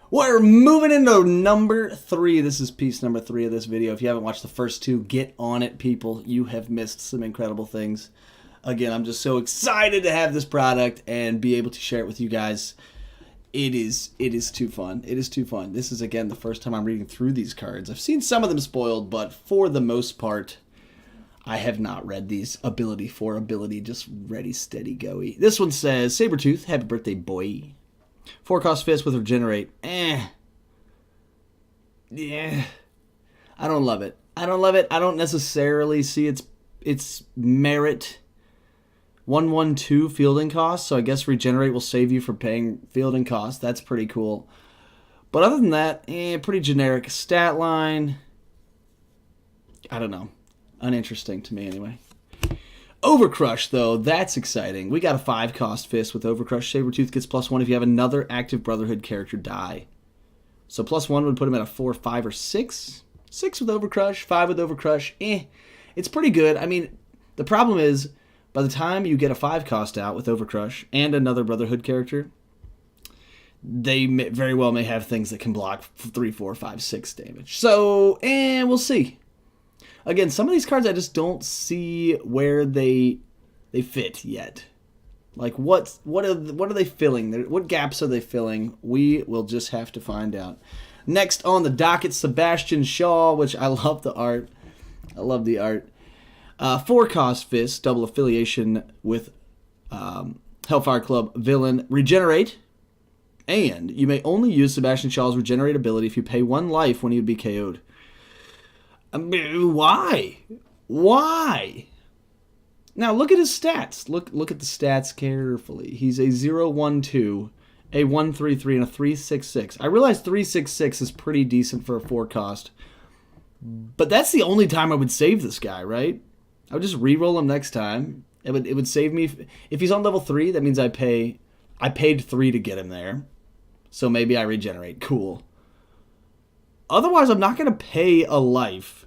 We're moving into number 3. This is piece number 3 of this video. If you haven't watched the first 2, get on it, people. You have missed some incredible things. Again, I'm just so excited to have this product and be able to share it with you guys. It is too fun. It is too fun. This is, again, the first time I'm reading through these cards. I've seen some of them spoiled, but for the most part, I have not read these ability for ability. Just ready, steady, goey. This one says, Sabertooth, happy birthday, boy. 4-cost fist with regenerate. Yeah. I don't love it. I don't necessarily see its merit. 1/1/2 fielding cost, so I guess regenerate will save you from paying fielding cost. That's pretty cool. But other than that, pretty generic stat line. I don't know. Uninteresting to me anyway. Overcrush, though, that's exciting. We got a 5-cost fist with Overcrush. Sabertooth gets +1 if you have another active Brotherhood character die. So +1 would put him at a 4, 5, or 6. 6 with Overcrush, 5 with Overcrush. It's pretty good. I mean, the problem is, by the time you get a 5-cost out with Overcrush and another Brotherhood character, they very well may have things that can block 3, 4, 5, 6 damage. So, we'll see. Again, some of these cards I just don't see where they fit yet. Like, what are they filling? What gaps are they filling? We will just have to find out. Next on the docket, Sebastian Shaw, which I love the art. I love the art. 4-cost fist, double affiliation with Hellfire Club villain. Regenerate. And you may only use Sebastian Shaw's regenerate ability if you pay 1 life when he would be KO'd. I mean, why? Why? Now, look at his stats. Look at the stats carefully. He's a 0/1/2, a 1/3/3, and a 3/6/6. I realize 3/6/6 is pretty decent for a 4-cost. But that's the only time I would save this guy, right? I would just re-roll him next time. It would save me. If he's on level 3, that means I paid 3 to get him there. So maybe I regenerate. Cool. Otherwise, I'm not going to pay a life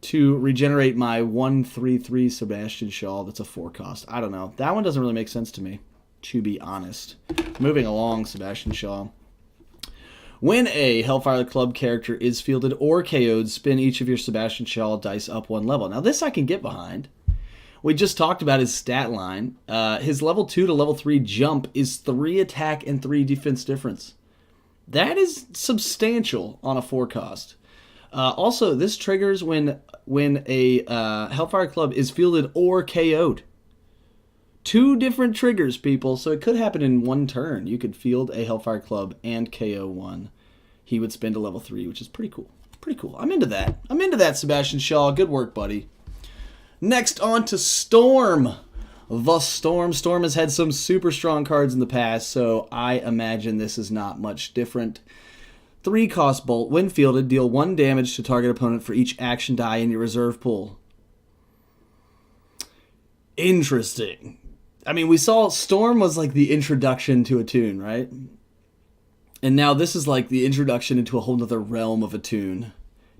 to regenerate my 1/3/3 Sebastian Shaw that's a 4-cost. I don't know. That one doesn't really make sense to me, to be honest. Moving along, Sebastian Shaw. When a Hellfire Club character is fielded or KO'd, spin each of your Sebastian Shaw dice up 1 level. Now, this I can get behind. We just talked about his stat line. His level 2 to level 3 jump is 3 attack and 3 defense difference. That is substantial on a 4-cost. Also, this triggers when a Hellfire Club is fielded or KO'd. 2 different triggers, people, so it could happen in 1 turn. You could field a Hellfire Club and KO 1. He would spin to level 3, which is pretty cool. Pretty cool. I'm into that. I'm into that, Sebastian Shaw. Good work, buddy. Next, on to Storm. The Storm. Storm has had some super strong cards in the past, so I imagine this is not much different. 3-cost bolt. When fielded, deal 1 damage to target opponent for each action die in your reserve pool. Interesting. I mean, we saw Storm was like the introduction to Attune, right? And now this is like the introduction into a whole other realm of Attune.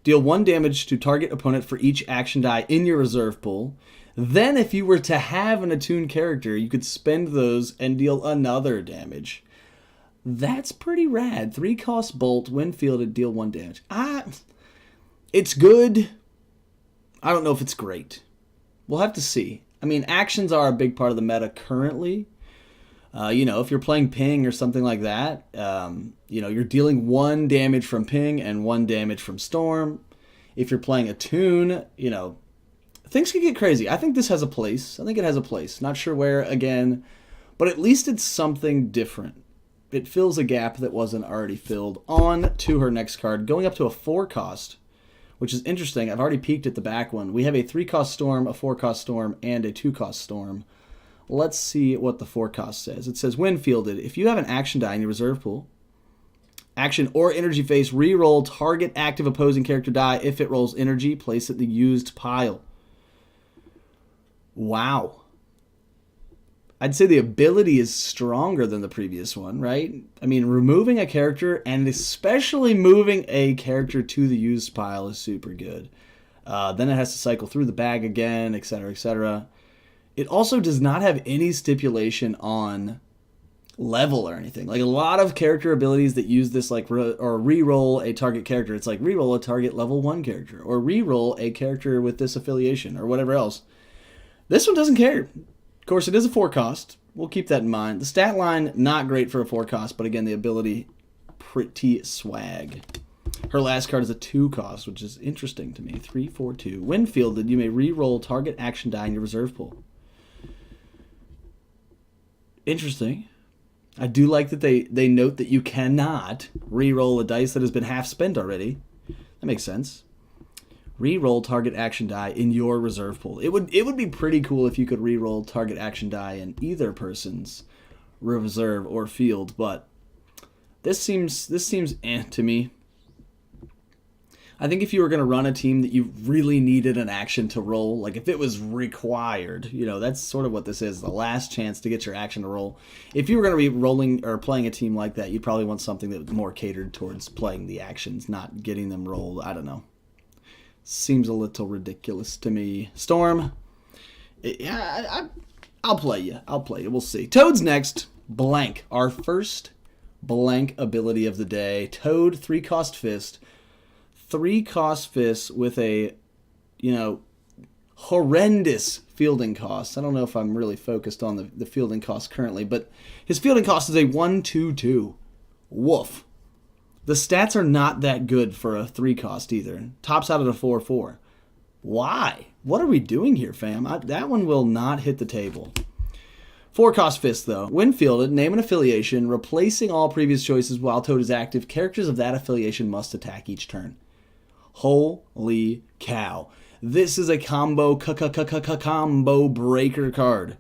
Deal 1 damage to target opponent for each action die in your reserve pool. Then, if you were to have an Attune character, you could spend those and deal another damage. That's pretty rad. 3-cost bolt, when fielded, deal 1 damage. It's good. I don't know if it's great. We'll have to see. I mean, actions are a big part of the meta currently. If you're playing ping or something like that, you're dealing 1 damage from ping and 1 damage from storm. If you're playing Attune, things can get crazy. I think this has a place. I think it has a place. Not sure where, again, but at least it's something different. It fills a gap that wasn't already filled. On to her next card, going up to a 4-cost, which is interesting. I've already peeked at the back one. We have a 3-cost Storm, a 4-cost Storm, and a 2-cost Storm. Let's see what the 4-cost says. It says, when fielded, if you have an action die in your reserve pool, action or energy phase, re-roll target active opposing character die. If it rolls energy, place it in the used pile. Wow. I'd say the ability is stronger than the previous one, right? I mean, removing a character, and especially moving a character to the used pile, is super good. Then it has to cycle through the bag again, etc., etc. It also does not have any stipulation on level or anything. Like a lot of character abilities that use this, like or re-roll a target character. It's like re-roll a target level 1 character, or re-roll a character with this affiliation, or whatever else. This one doesn't care. Of course, it is a 4 cost. We'll keep that in mind. The stat line, not great for a 4 cost, but again, the ability, pretty swag. Her last card is a 2 cost, which is interesting to me. 3, 4, 2. When fielded, you may re-roll target action die in your reserve pool. Interesting. I do like that they note that you cannot re-roll a dice that has been half spent already. That makes sense. Re-roll target action die in your reserve pool. It would be pretty cool if you could re-roll target action die in either person's reserve or field, but this seems to me. I think if you were going to run a team that you really needed an action to roll, like if it was required, that's sort of what this is, the last chance to get your action to roll. If you were going to be rolling or playing a team like that, you'd probably want something that was more catered towards playing the actions, not getting them rolled. I don't know. Seems a little ridiculous to me. Storm, I'll play you. We'll see. Toad's next. Blank. Our first blank ability of the day. Toad, 3 cost fist. 3 cost fists with a, horrendous fielding cost. I don't know if I'm really focused on the fielding cost currently, but his fielding cost is a 1/2/2. Woof. The stats are not that good for a 3 cost either. Tops out at a 4/4. Why? What are we doing here, fam? That one will not hit the table. 4 cost fist, though. When fielded, name an affiliation, replacing all previous choices while Toad is active. Characters of that affiliation must attack each turn. Holy cow. This is a combo breaker card.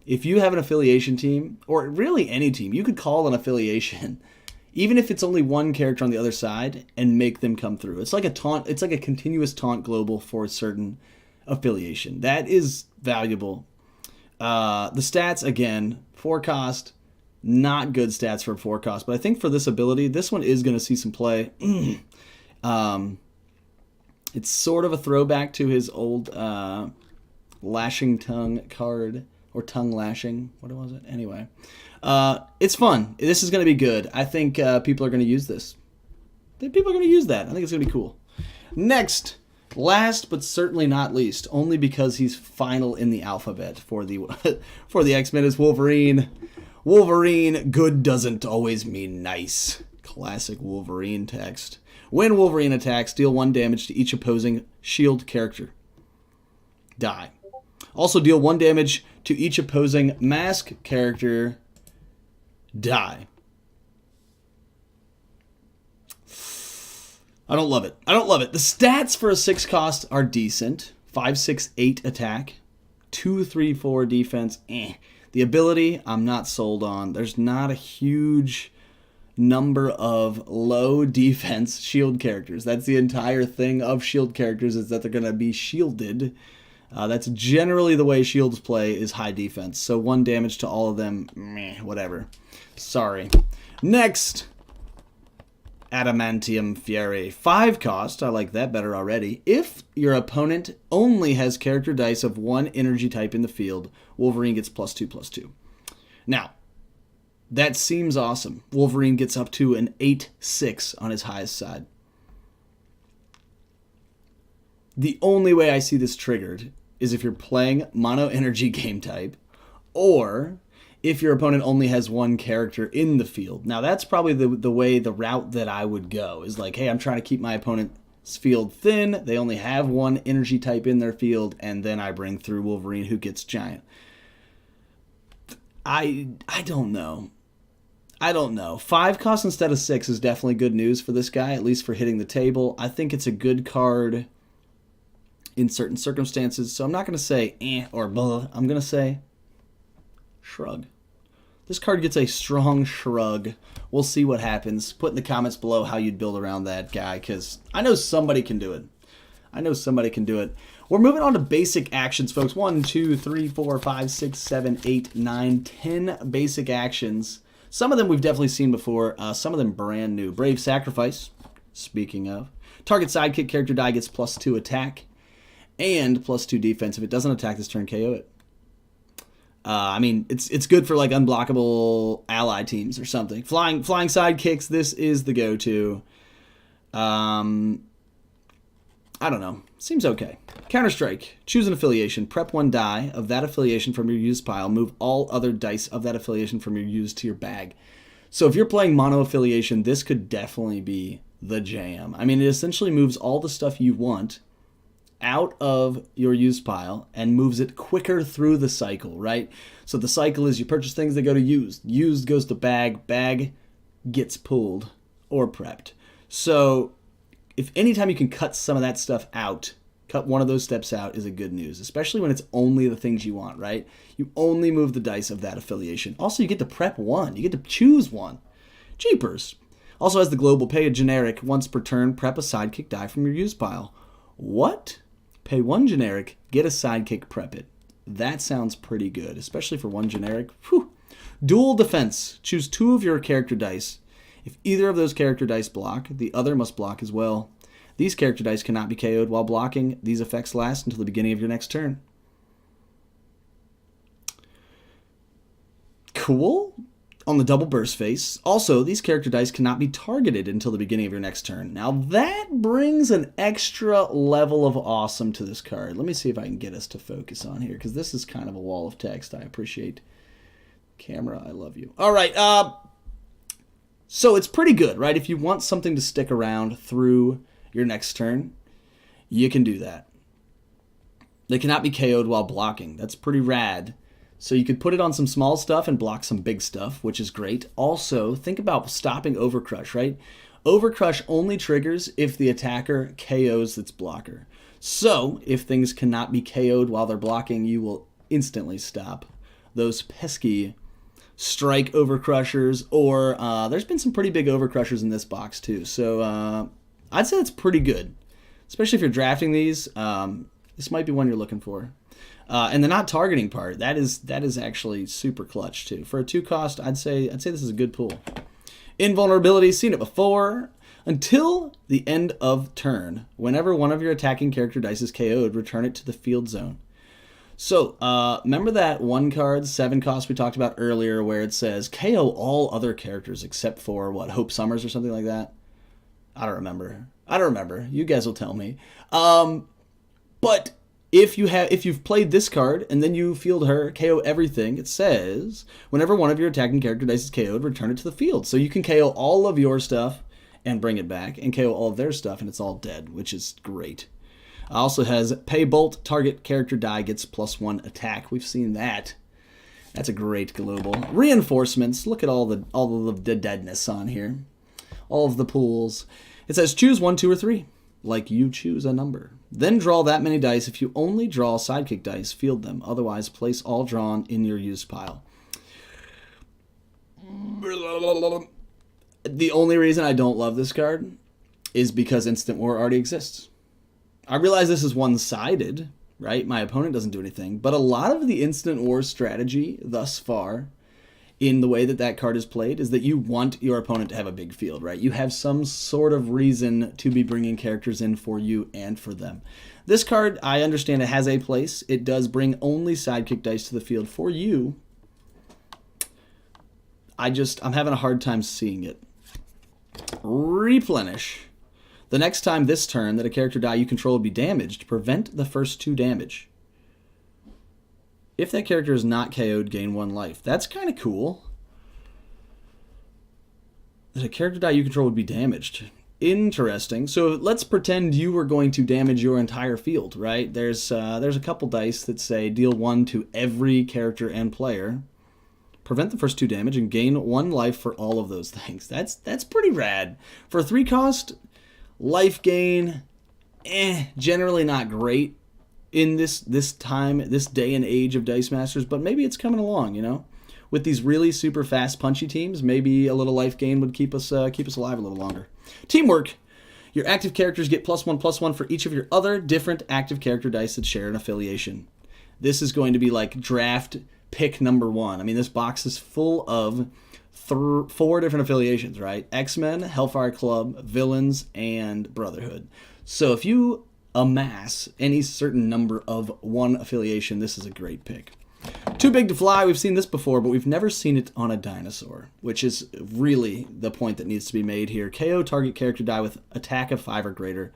If you have an affiliation team, or really any team, you could call an affiliation, even if it's only one character on the other side, and make them come through. It's like a taunt. It's like a continuous taunt global for a certain affiliation. That is valuable. The stats, again, 4 cost, not good stats for 4 cost, but I think for this ability, this one is going to see some play. It's sort of a throwback to his old lashing tongue card, or tongue lashing. What was it? Anyway, it's fun. This is going to be good. I think people are going to use this. I think people are going to use that. I think it's going to be cool. Next, last but certainly not least, only because he's final in the alphabet for the X-Men, is Wolverine. Wolverine, good doesn't always mean nice. Classic Wolverine text. When Wolverine attacks, deal 1 damage to each opposing shield character. Die. Also deal 1 damage to each opposing mask character. Die. I don't love it. The stats for a 6 cost are decent. 5, 6, 8 attack. 2, 3, 4 defense. The ability, I'm not sold on. There's not a huge number of low defense shield characters. That's the entire thing of shield characters, is that they're going to be shielded. That's generally the way shields play, is high defense. So 1 damage to all of them, whatever. Sorry. Next, Adamantium Fury. 5 cost, I like that better already. If your opponent only has character dice of 1 energy type in the field, Wolverine gets +2/+2. Now, that seems awesome. Wolverine gets up to an 8/6 on his highest side. The only way I see this triggered is if you're playing mono energy game type, or if your opponent only has 1 character in the field. Now that's probably the route that I would go, is like, hey, I'm trying to keep my opponent's field thin. They only have 1 energy type in their field, and then I bring through Wolverine, who gets giant. I don't know. 5 cost instead of 6 is definitely good news for this guy, at least for hitting the table. I think it's a good card in certain circumstances, so I'm not going to say or blah. I'm going to say shrug. This card gets a strong shrug. We'll see what happens. Put in the comments below how you'd build around that guy, because I know somebody can do it. We're moving on to basic actions, folks. 1, 2, 3, 4, 5, 6, 7, 8, 9, 10 basic actions. Some of them we've definitely seen before. Some of them brand new. Brave Sacrifice, speaking of. Target sidekick character die gets +2 attack and +2 defense. If it doesn't attack this turn, KO it. I mean, it's good for like unblockable ally teams or something. Flying sidekicks. This is the go-to. I don't know. Seems okay. Counter-Strike. Choose an affiliation. Prep 1 die of that affiliation from your used pile. Move all other dice of that affiliation from your used to your bag. So if you're playing mono affiliation, this could definitely be the jam. I mean, it essentially moves all the stuff you want out of your used pile and moves it quicker through the cycle, right? So the cycle is you purchase things that go to used. Used goes to bag. Bag gets pulled or prepped. So if anytime you can cut some of that stuff out, cut one of those steps out is a good news, especially when it's only the things you want, right? You only move the dice of that affiliation. Also, you get to prep one. You get to choose one. Jeepers. Also has the global pay a generic once per turn, prep a sidekick die from your used pile. What? Pay one generic, get a sidekick, prep it. That sounds pretty good, especially for one generic. Whew. Dual defense. Choose 2 of your character dice. If either of those character dice block, the other must block as well. These character dice cannot be KO'd while blocking. These effects last until the beginning of your next turn. Cool. On the double burst face. Also, these character dice cannot be targeted until the beginning of your next turn. Now that brings an extra level of awesome to this card. Let me see if I can get us to focus on here, because this is kind of a wall of text. I appreciate camera. I love you. All right. So it's pretty good, right? If you want something to stick around through your next turn, you can do that. They cannot be KO'd while blocking. That's pretty rad. So you could put it on some small stuff and block some big stuff, which is great. Also, think about stopping Overcrush, right? Overcrush only triggers if the attacker KOs its blocker. So if things cannot be KO'd while they're blocking, you will instantly stop those pesky strike Overcrushers, or there's been some pretty big Overcrushers in this box too. So I'd say that's pretty good, especially if you're drafting these. This might be one you're looking for. And the not targeting part, that is actually super clutch too. For a 2 cost, I'd say this is a good pull. Invulnerability, seen it before. Until the end of turn, whenever one of your attacking character dice is KO'd, return it to the field zone. So, remember that 1 card, 7 cost we talked about earlier, where it says KO all other characters except for, what, Hope Summers or something like that? I don't remember. You guys will tell me. But if you've played this card and then you field her, KO everything, it says whenever one of your attacking character dice is KO'd, return it to the field. So you can KO all of your stuff and bring it back, and KO all of their stuff and it's all dead, which is great. Also has pay bolt, target character die gets +1 attack. We've seen that. That's a great global. Reinforcements. Look at all of the deadness on here. All of the pools. It says choose 1, 2, or 3. Like you choose a number. Then draw that many dice. If you only draw sidekick dice, field them. Otherwise, place all drawn in your used pile. The only reason I don't love this card is because Instant War already exists. I realize this is one-sided, right? My opponent doesn't do anything. But a lot of the Instant War strategy thus far, in the way that card is played, is that you want your opponent to have a big field, right? You have some sort of reason to be bringing characters in for you and for them. This card, I understand it has a place. It does bring only sidekick dice to the field for you. I'm having a hard time seeing it. Replenish. The next time this turn that a character die you control would be damaged, prevent the first 2 damage. If that character is not KO'd, gain 1 life. That's kind of cool. That a character die you control would be damaged. Interesting. So let's pretend you were going to damage your entire field, right? There's a couple dice that say deal 1 to every character and player. Prevent the first 2 damage and gain 1 life for all of those things. That's pretty rad. For a 3 cost, life gain, generally not great in this day and age of Dice Masters, but maybe it's coming along, you know? With these really super fast punchy teams, maybe a little life gain would keep us alive a little longer. Teamwork. Your active characters get +1/+1 for each of your other different active character dice that share an affiliation. This is going to be like draft pick number 1. I mean, this box is full of 4 different affiliations, right? X-Men, Hellfire Club, Villains, and Brotherhood. So if you amass any certain number of 1 affiliation, this is a great pick. Too big to fly. We've seen this before, but we've never seen it on a dinosaur, which is really the point that needs to be made here. KO target character die with attack of 5 or greater.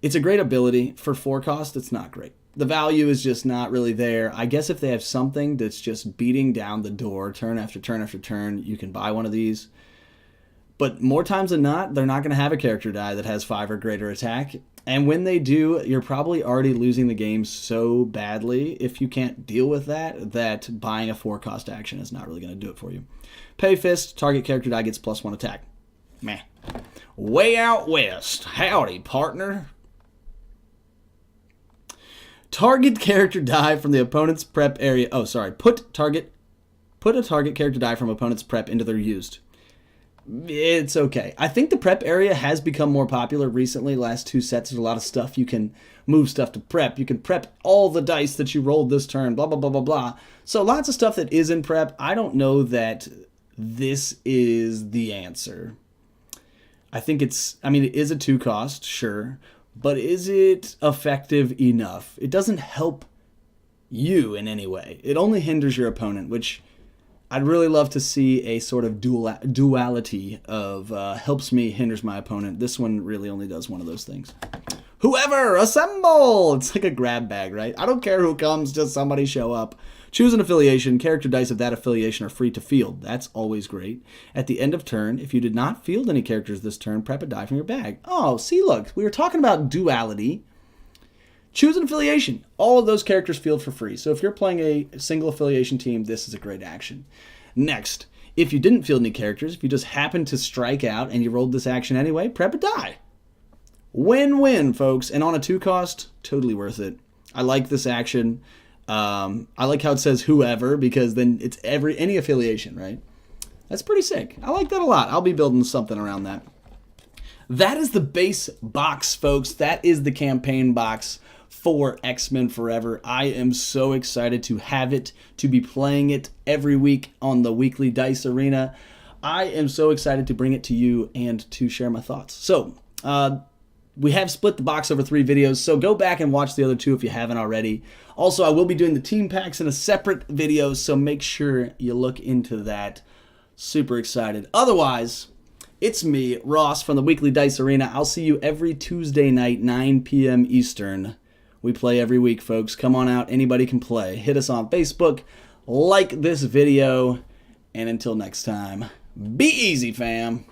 It's a great ability. For 4 cost, it's not great. The value is just not really there. I guess if they have something that's just beating down the door turn after turn after turn, you can buy one of these. But more times than not, they're not going to have a character die that has 5 or greater attack. And when they do, you're probably already losing the game so badly if you can't deal with that buying a 4-cost action is not really going to do it for you. Pay Fist, target character die gets +1 attack. Meh. Way out west. Howdy, partner. Target character die from the opponent's prep area. Oh, sorry. Put a target character die from opponent's prep into their used. It's okay. I think the prep area has become more popular recently. Last 2 sets, there's a lot of stuff. You can move stuff to prep. You can prep all the dice that you rolled this turn, blah, blah, blah, blah, blah. So lots of stuff that is in prep. I don't know that this is the answer. I think it is a 2-cost, sure. But is it effective enough? It doesn't help you in any way. It only hinders your opponent, which I'd really love to see a sort of duality of helps me, hinders my opponent. This one really only does one of those things. Whoever, assemble! It's like a grab bag, right? I don't care who comes, just somebody show up. Choose an affiliation. Character dice of that affiliation are free to field. That's always great. At the end of turn, if you did not field any characters this turn, prep a die from your bag. Oh, see, look, we were talking about duality. Choose an affiliation. All of those characters field for free. So if you're playing a single affiliation team, this is a great action. Next, if you didn't field any characters, if you just happened to strike out and you rolled this action anyway, prep a die. Win-win, folks. And on a 2-cost, totally worth it. I like this action. I like how it says whoever, because then it's any affiliation, right? That's pretty sick. I like that a lot. I'll be building something around that. That is the base box, folks. That is the campaign box for X-Men Forever. I am so excited to have it, to be playing it every week on the weekly Dice Arena. I am so excited to bring it to you and to share my thoughts. So, we have split the box over 3 videos, so go back and watch the other 2 if you haven't already. Also, I will be doing the team packs in a separate video, so make sure you look into that. Super excited. Otherwise, it's me, Ross, from the Weekly Dice Arena. I'll see you every Tuesday night, 9 p.m. Eastern. We play every week, folks. Come on out. Anybody can play. Hit us on Facebook. Like this video. And until next time, be easy, fam.